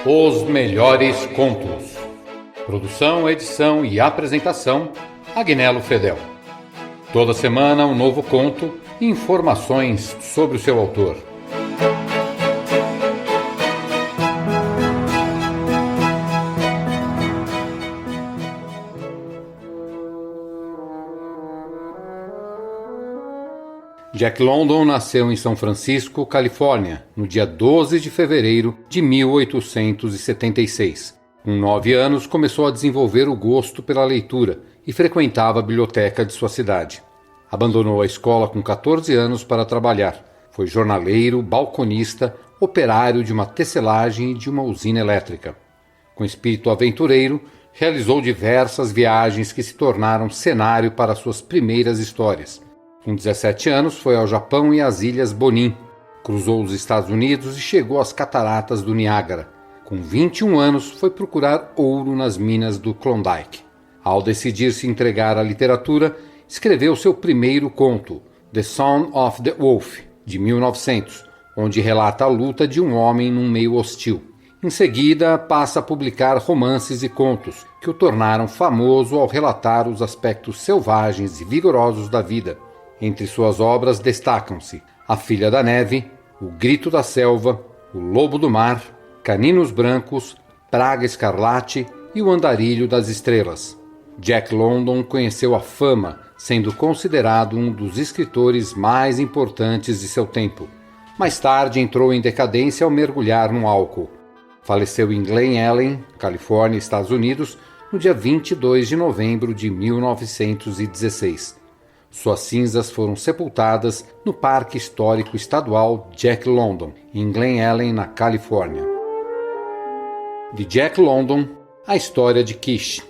Os melhores contos. Produção, edição e apresentação, Agnello Fedel. Toda semana um novo conto e informações sobre o seu autor. Jack London nasceu em São Francisco, Califórnia, no dia 12 de fevereiro de 1876. Com 9 anos, começou a desenvolver o gosto pela leitura e frequentava a biblioteca de sua cidade. Abandonou a escola com 14 anos para trabalhar. Foi jornaleiro, balconista, operário de uma tecelagem e de uma usina elétrica. Com espírito aventureiro, realizou diversas viagens que se tornaram cenário para suas primeiras histórias. Com 17 anos, foi ao Japão e às Ilhas Bonin, cruzou os Estados Unidos e chegou às Cataratas do Niágara. Com 21 anos, foi procurar ouro nas minas do Klondike. Ao decidir se entregar à literatura, escreveu seu primeiro conto, The Son of the Wolf, de 1900, onde relata a luta de um homem num meio hostil. Em seguida, passa a publicar romances e contos, que o tornaram famoso ao relatar os aspectos selvagens e vigorosos da vida. Entre suas obras destacam-se A Filha da Neve, O Grito da Selva, O Lobo do Mar, Caninos Brancos, Praga Escarlate e O Andarilho das Estrelas. Jack London conheceu a fama, sendo considerado um dos escritores mais importantes de seu tempo. Mais tarde entrou em decadência ao mergulhar no álcool. Faleceu em Glen Ellen, Califórnia, Estados Unidos, no dia 22 de novembro de 1916. Suas cinzas foram sepultadas no Parque Histórico Estadual Jack London, em Glen Ellen, na Califórnia. De Jack London, a história de Kish.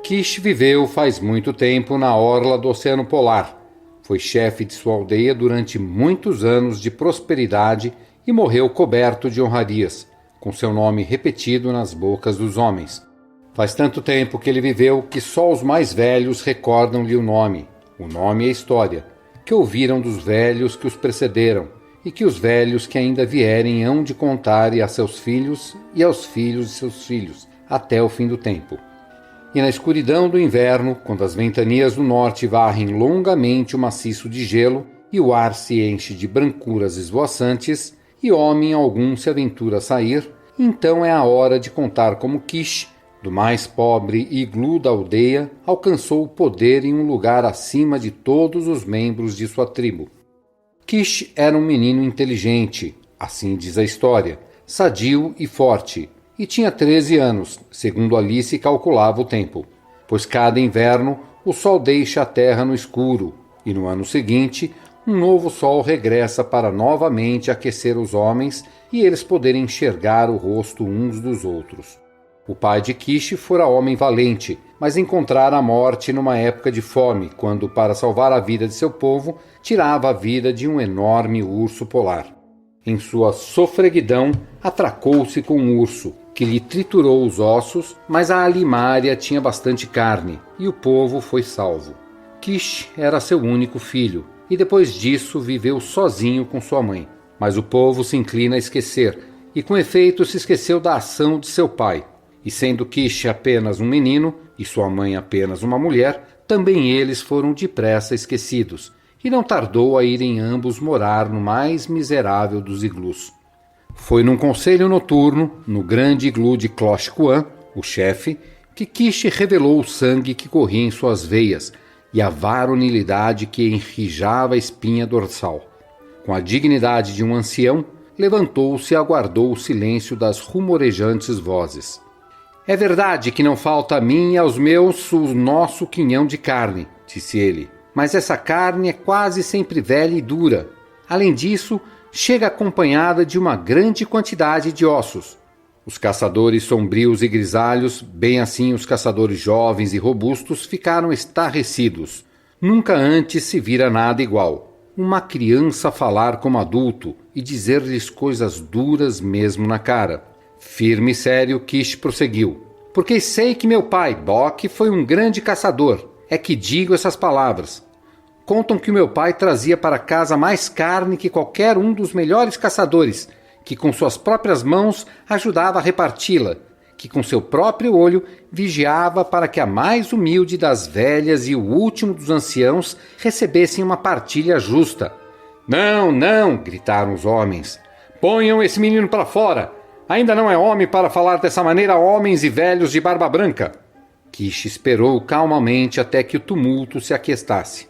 Kish viveu faz muito tempo na orla do Oceano Polar. Foi chefe de sua aldeia durante muitos anos de prosperidade e morreu coberto de honrarias, com seu nome repetido nas bocas dos homens. Faz tanto tempo que ele viveu que só os mais velhos recordam-lhe o nome e a história, que ouviram dos velhos que os precederam, e que os velhos que ainda vierem hão de contar a seus filhos e aos filhos de seus filhos, até o fim do tempo. E na escuridão do inverno, quando as ventanias do norte varrem longamente o maciço de gelo, e o ar se enche de brancuras esvoaçantes, e homem algum se aventura a sair, então é a hora de contar como Kish, do mais pobre iglu da aldeia, alcançou o poder em um lugar acima de todos os membros de sua tribo. Kish era um menino inteligente, assim diz a história, sadio e forte, e tinha 13 anos, segundo Alice calculava o tempo, pois cada inverno o sol deixa a terra no escuro, e no ano seguinte um novo sol regressa para novamente aquecer os homens e eles poderem enxergar o rosto uns dos outros. O pai de Kish fora homem valente, mas encontrara a morte numa época de fome, quando, para salvar a vida de seu povo, tirava a vida de um enorme urso polar. Em sua sofreguidão, atracou-se com um urso, que lhe triturou os ossos, mas a alimária tinha bastante carne, e o povo foi salvo. Kish era seu único filho, e depois disso viveu sozinho com sua mãe. Mas o povo se inclina a esquecer, e com efeito se esqueceu da ação de seu pai. E sendo Kish apenas um menino, e sua mãe apenas uma mulher, também eles foram depressa esquecidos, e não tardou a irem ambos morar no mais miserável dos iglus. Foi num conselho noturno, no grande iglu de Cloche Kwan, o chefe, que Kish revelou o sangue que corria em suas veias, e a varonilidade que enrijava a espinha dorsal. Com a dignidade de um ancião, levantou-se e aguardou o silêncio das rumorejantes vozes. É verdade que não falta a mim e aos meus o nosso quinhão de carne, disse ele, mas essa carne é quase sempre velha e dura. Além disso, chega acompanhada de uma grande quantidade de ossos. Os caçadores sombrios e grisalhos, bem assim os caçadores jovens e robustos, ficaram estarrecidos. Nunca antes se vira nada igual. Uma criança falar como adulto e dizer-lhes coisas duras mesmo na cara. Firme e sério, Kish prosseguiu. Porque sei que meu pai, Bock, foi um grande caçador. É que digo essas palavras. Contam que o meu pai trazia para casa mais carne que qualquer um dos melhores caçadores que com suas próprias mãos ajudava a reparti-la, que com seu próprio olho vigiava para que a mais humilde das velhas e o último dos anciãos recebessem uma partilha justa. Não, não, gritaram os homens. Ponham esse menino para fora. Ainda não é homem para falar dessa maneira a homens e velhos de barba branca. Kish esperou calmamente até que o tumulto se aquietasse.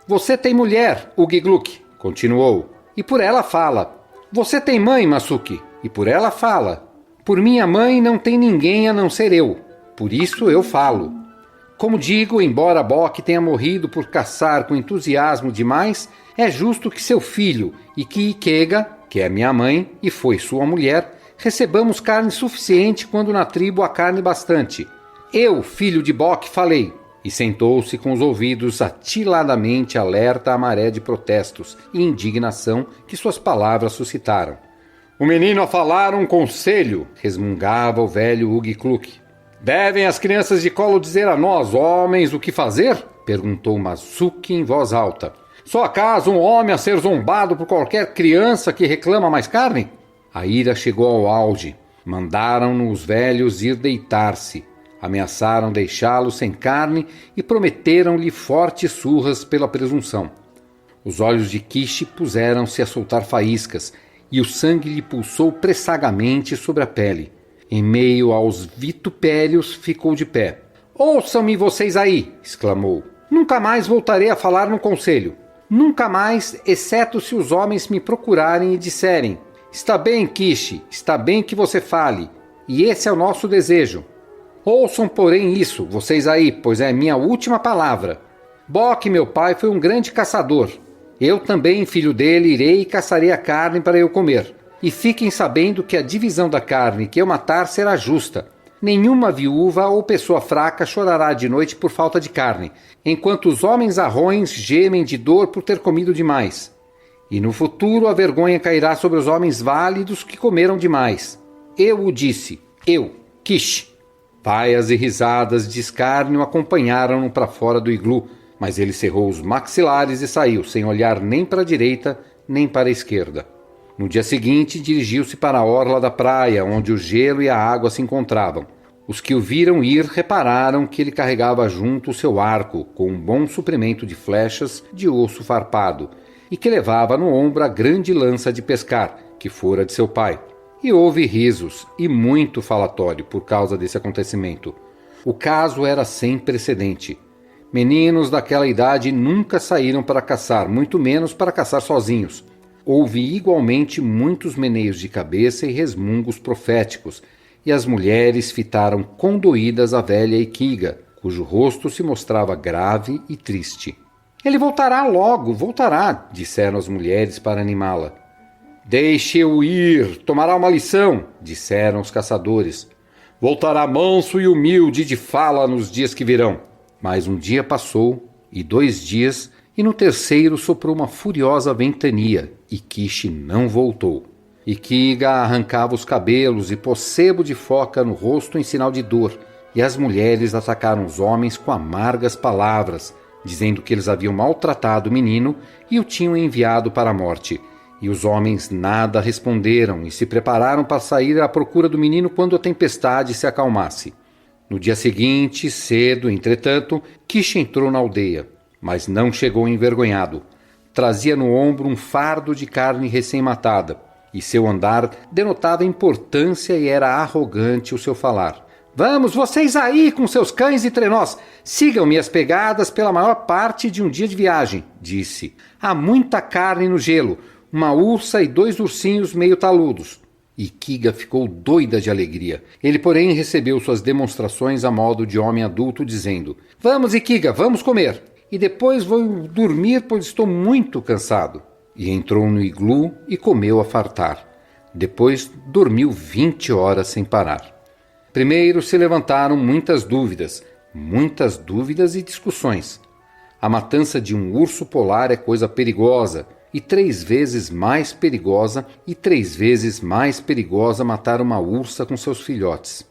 Você tem mulher, Ugigluk, continuou, e por ela fala. Você tem mãe, Masuki, e por ela fala. Por minha mãe não tem ninguém a não ser eu, por isso eu falo. Como digo, embora Bok tenha morrido por caçar com entusiasmo demais, é justo que seu filho e que Ikega, que é minha mãe e foi sua mulher, recebamos carne suficiente quando na tribo há carne bastante. Eu, filho de Bok, falei, e sentou-se com os ouvidos atiladamente alerta à maré de protestos e indignação que suas palavras suscitaram. O menino a falar um conselho, resmungava o velho Ugigluk. Devem as crianças de colo dizer a nós, homens, o que fazer? Perguntou Masuki em voz alta. Só acaso um homem a ser zombado por qualquer criança que reclama mais carne? A ira chegou ao auge. Mandaram-no os velhos ir deitar-se. Ameaçaram deixá-lo sem carne e prometeram-lhe fortes surras pela presunção. Os olhos de Kish puseram-se a soltar faíscas e o sangue lhe pulsou pressagamente sobre a pele. Em meio aos vitupérios, ficou de pé. Ouçam-me vocês aí! Exclamou. Nunca mais voltarei a falar no conselho. Nunca mais, exceto se os homens me procurarem e disserem: está bem, Kish, está bem que você fale, e esse é o nosso desejo. Ouçam, porém, isso, vocês aí, pois é minha última palavra. Bok, meu pai, foi um grande caçador. Eu também, filho dele, irei e caçarei a carne para eu comer. E fiquem sabendo que a divisão da carne que eu matar será justa. Nenhuma viúva ou pessoa fraca chorará de noite por falta de carne, enquanto os homens arrões gemem de dor por ter comido demais. E no futuro a vergonha cairá sobre os homens válidos que comeram demais. Eu o disse, eu, Kish. Vaias e risadas de escárnio acompanharam-no para fora do iglu, mas ele cerrou os maxilares e saiu, sem olhar nem para a direita nem para a esquerda. No dia seguinte, dirigiu-se para a orla da praia, onde o gelo e a água se encontravam. Os que o viram ir repararam que ele carregava junto o seu arco, com um bom suprimento de flechas de osso farpado, e que levava no ombro a grande lança de pescar, que fora de seu pai. E houve risos e muito falatório por causa desse acontecimento. O caso era sem precedente. Meninos daquela idade nunca saíram para caçar, muito menos para caçar sozinhos. Houve igualmente muitos meneios de cabeça e resmungos proféticos, e as mulheres fitaram condoídas a velha Ikiga, cujo rosto se mostrava grave e triste. Ele voltará logo, voltará, disseram as mulheres para animá-la. Deixe-o ir, tomará uma lição, disseram os caçadores. Voltará manso e humilde de fala nos dias que virão. Mas um dia passou, e 2 dias, e no terceiro soprou uma furiosa ventania, e Kish não voltou. Ikiga arrancava os cabelos e pôs sebo de foca no rosto em sinal de dor, e as mulheres atacaram os homens com amargas palavras, dizendo que eles haviam maltratado o menino e o tinham enviado para a morte. E os homens nada responderam e se prepararam para sair à procura do menino quando a tempestade se acalmasse. No dia seguinte, cedo, entretanto, Kish entrou na aldeia, mas não chegou envergonhado. Trazia no ombro um fardo de carne recém-matada, e seu andar denotava importância e era arrogante o seu falar. Vamos, vocês aí com seus cães e trenós, sigam-me as pegadas pela maior parte de um dia de viagem, disse. Há muita carne no gelo, uma ursa e 2 ursinhos meio taludos. Ikiga ficou doida de alegria. Ele, porém, recebeu suas demonstrações a modo de homem adulto, dizendo: Vamos, Ikiga, vamos comer. E depois vou dormir, pois estou muito cansado. E entrou no iglu e comeu a fartar. Depois dormiu 20 horas sem parar. Primeiro se levantaram muitas dúvidas e discussões. A matança de um urso polar é coisa perigosa, e 3 vezes mais perigosa, matar uma ursa com seus filhotes.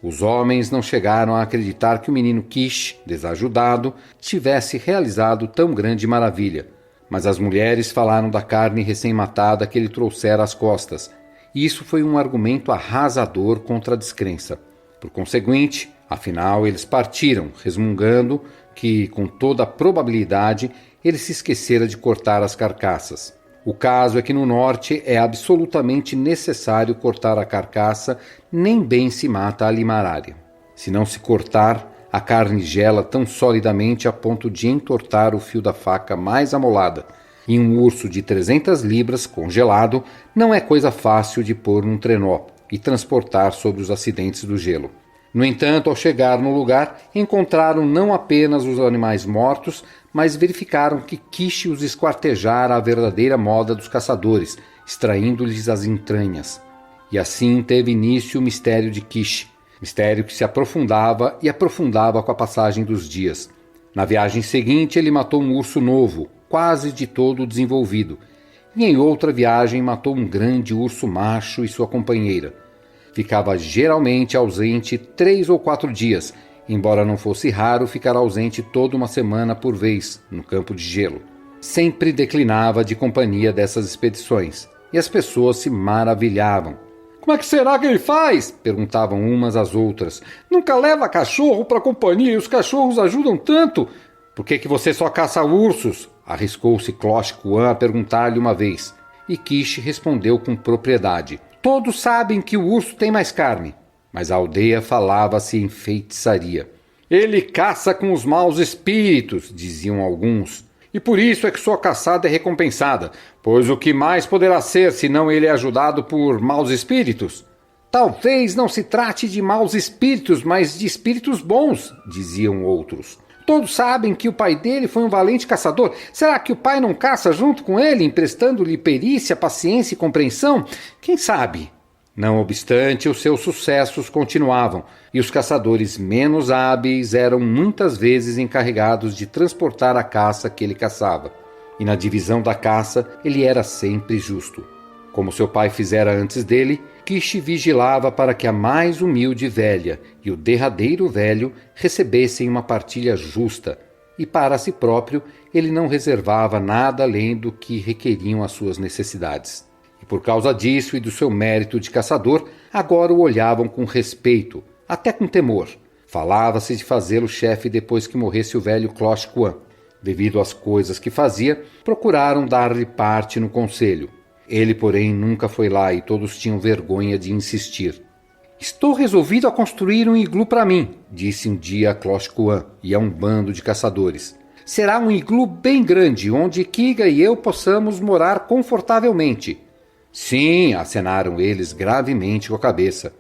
Os homens não chegaram a acreditar que o menino Kish, desajudado, tivesse realizado tão grande maravilha, mas as mulheres falaram da carne recém-matada que ele trouxera às costas, e isso foi um argumento arrasador contra a descrença. Por conseguinte, afinal, eles partiram, resmungando que, com toda a probabilidade, ele se esquecera de cortar as carcaças. O caso é que no norte é absolutamente necessário cortar a carcaça, nem bem se mata a limarária. Se não se cortar, a carne gela tão solidamente a ponto de entortar o fio da faca mais amolada, e um urso de 300 libras, congelado, não é coisa fácil de pôr num trenó e transportar sobre os acidentes do gelo. No entanto, ao chegar no lugar, encontraram não apenas os animais mortos, mas verificaram que Kish os esquartejara à verdadeira moda dos caçadores, extraindo-lhes as entranhas. E assim teve início o mistério de Kish, mistério que se aprofundava e aprofundava com a passagem dos dias. Na viagem seguinte, ele matou um urso novo, quase de todo desenvolvido, e em outra viagem matou um grande urso macho e sua companheira. Ficava geralmente ausente 3 ou 4 dias, embora não fosse raro ficar ausente toda uma semana por vez, no campo de gelo. Sempre declinava de companhia dessas expedições, e as pessoas se maravilhavam. "Como é que será que ele faz?" perguntavam umas às outras. "Nunca leva cachorro para companhia e os cachorros ajudam tanto." "Por que você só caça ursos?" arriscou-se Klosh Kuan a perguntar-lhe uma vez. E Kish respondeu com propriedade. "Todos sabem que o urso tem mais carne." Mas a aldeia falava-se em feitiçaria. "Ele caça com os maus espíritos", diziam alguns. "E por isso é que sua caçada é recompensada, pois o que mais poderá ser se não ele é ajudado por maus espíritos?" "Talvez não se trate de maus espíritos, mas de espíritos bons", diziam outros. "Todos sabem que o pai dele foi um valente caçador. Será que o pai não caça junto com ele, emprestando-lhe perícia, paciência e compreensão? Quem sabe?" Não obstante, os seus sucessos continuavam, e os caçadores menos hábeis eram muitas vezes encarregados de transportar a caça que ele caçava. E na divisão da caça, ele era sempre justo. Como seu pai fizera antes dele, Kish vigilava para que a mais humilde velha e o derradeiro velho recebessem uma partilha justa, e para si próprio ele não reservava nada além do que requeriam as suas necessidades. E por causa disso e do seu mérito de caçador, agora o olhavam com respeito, até com temor. Falava-se de fazê-lo chefe depois que morresse o velho Klosh Kuan. Devido às coisas que fazia, procuraram dar-lhe parte no conselho. Ele, porém, nunca foi lá e todos tinham vergonha de insistir. "Estou resolvido a construir um iglu para mim", disse um dia a Klosh Kuan e a um bando de caçadores. "Será um iglu bem grande, onde Kiga e eu possamos morar confortavelmente." "Sim", acenaram eles gravemente com a cabeça.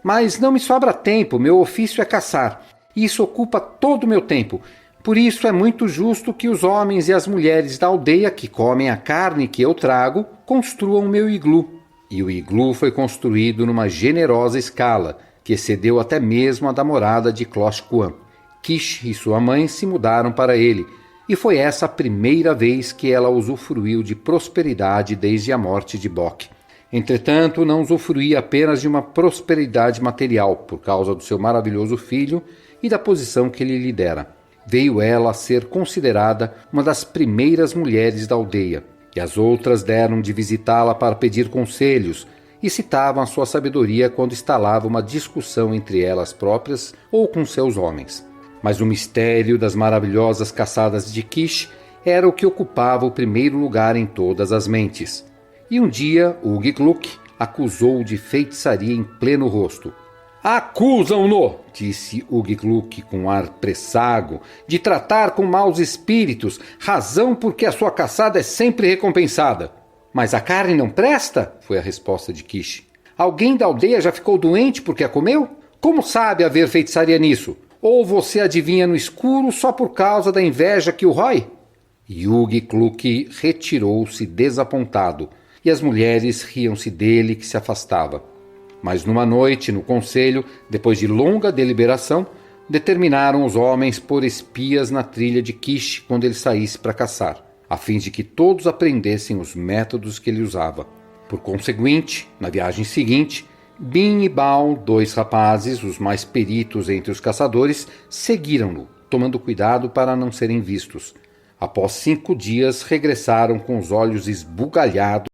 "Mas não me sobra tempo, meu ofício é caçar. Isso ocupa todo o meu tempo. Por isso é muito justo que os homens e as mulheres da aldeia que comem a carne que eu trago construam o meu iglu." E o iglu foi construído numa generosa escala, que excedeu até mesmo a da morada de Klosh Kuan. Kish e sua mãe se mudaram para ele, e foi essa a primeira vez que ela usufruiu de prosperidade desde a morte de Bok. Entretanto, não usufruía apenas de uma prosperidade material, por causa do seu maravilhoso filho e da posição que ele lhe dera. Veio ela a ser considerada uma das primeiras mulheres da aldeia, e as outras deram de visitá-la para pedir conselhos e citavam a sua sabedoria quando instalava uma discussão entre elas próprias ou com seus homens. Mas o mistério das maravilhosas caçadas de Kish era o que ocupava o primeiro lugar em todas as mentes. E um dia Uggluk acusou-o de feitiçaria em pleno rosto. "Acusam-no", disse Uggluk com ar presságo, "de tratar com maus espíritos, razão porque a sua caçada é sempre recompensada." "Mas a carne não presta?" foi a resposta de Kish. "Alguém da aldeia já ficou doente porque a comeu? Como sabe haver feitiçaria nisso? Ou você adivinha no escuro só por causa da inveja que o rói?" E Uggluk retirou-se desapontado, e as mulheres riam-se dele que se afastava. Mas numa noite, no conselho, depois de longa deliberação, determinaram os homens pôr espias na trilha de Kish quando ele saísse para caçar, a fim de que todos aprendessem os métodos que ele usava. Por conseguinte, na viagem seguinte, Bin e Baal, 2 rapazes, os mais peritos entre os caçadores, seguiram-no, tomando cuidado para não serem vistos. Após 5 dias, regressaram com os olhos esbugalhados